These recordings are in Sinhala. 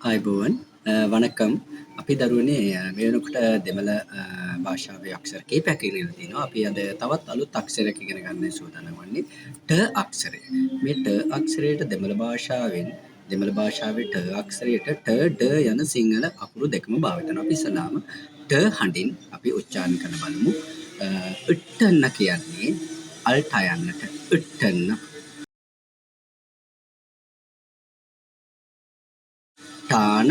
ආයුබෝවන් වණකම් අපි දරුවනේ මේ වෙනකොට දෙමළ භාෂාවේ අක්ෂර කීපයක් ඉගෙන තිනවා. අපි අද තවත් අලුත් අක්ෂරයක් ඉගෙන ගන්න සූදානම් වන්නේ ට අක්ෂරය. මේ ට අක්ෂරයට දෙමළ භාෂාවේ ට අක්ෂරයට ට ඩ යන සිංහල අකුරු දෙකම භාවිත කරනවා. අපි ඉස්සලාම ට හඬින් අපි උච්චාරණය කරන බලමු. ඉට්ටන්න කියන්නේ අල්ට යන්නට ඉට්ටන්න. ටාන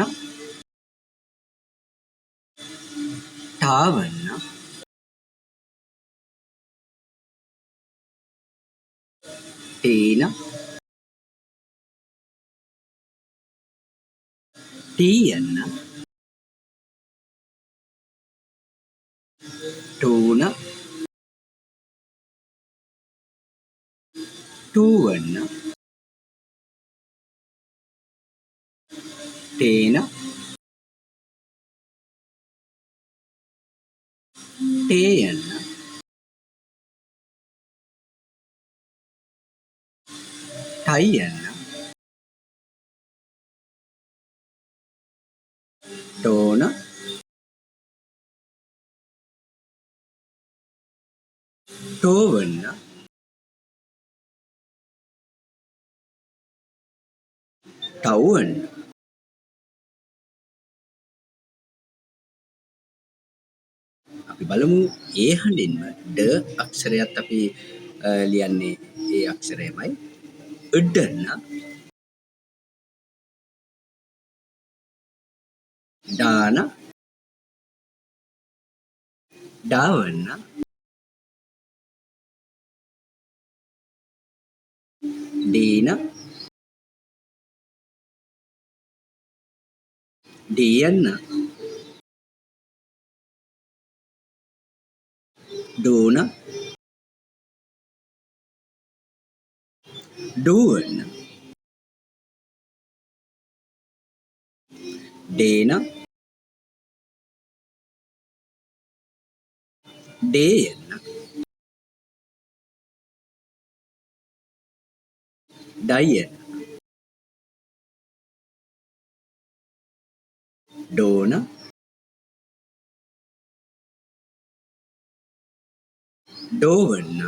ටාවන්න ටීන ටීයන්න ටූන ටූවන්න ටේන ටේයන්න ටයියන්න ටෝන ටෝවන්න ටව්වන්න අපි බලමු ඒ හඬින්ම ඩ අක්ෂරයත් අපි ලියන්නේ ඒ අක්ෂරයමයි ඉඩන්න ඩාන ඩාවන්න ඩීන ඩියන්න ඩෝන ඩුවන්න ඩේන ඩේයන්න ඩයියන්න ඩෝන ඩෝවන්න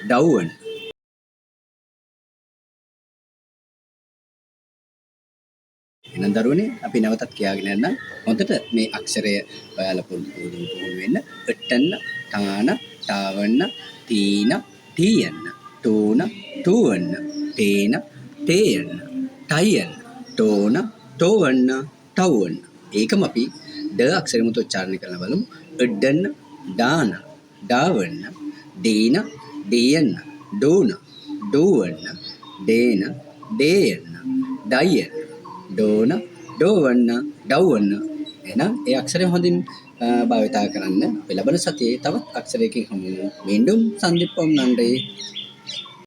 ඩව්වන්න එහෙනම් දරුවනේ අපි නැවතත් කියාගෙන යන්න හොඳට මේ අක්ෂරය ඔයාලා පුහුණු වෙන්න ඉට්ටන්න ටාන ටාවන්න තීන ටීයන්න ටෝන ටූවන්න ටේන ටේයන්න ටයියන්න ටෝන ටෝවන්න ටව්වන්න ඒකම අපි ඩ අක්ෂරෙමුත් උච්චාරණය කරලා බලමු ඉඩන්න ඩාන ඩාවන්න ඩීන ඩියන්න ඩෝන ඩූවන්න ඩේන ඩේයන්න ඩයියන්න ඩෝන ඩෝවන්න ඩව්වන්න එහෙනම් ඒ අක්ෂරය හොඳින් භාවිතා කරන්න අපි ලබන සතියේ තවත් අක්ෂරයකින් හමු වෙමු. மீண்டும் சந்திப்போம். நன்றி.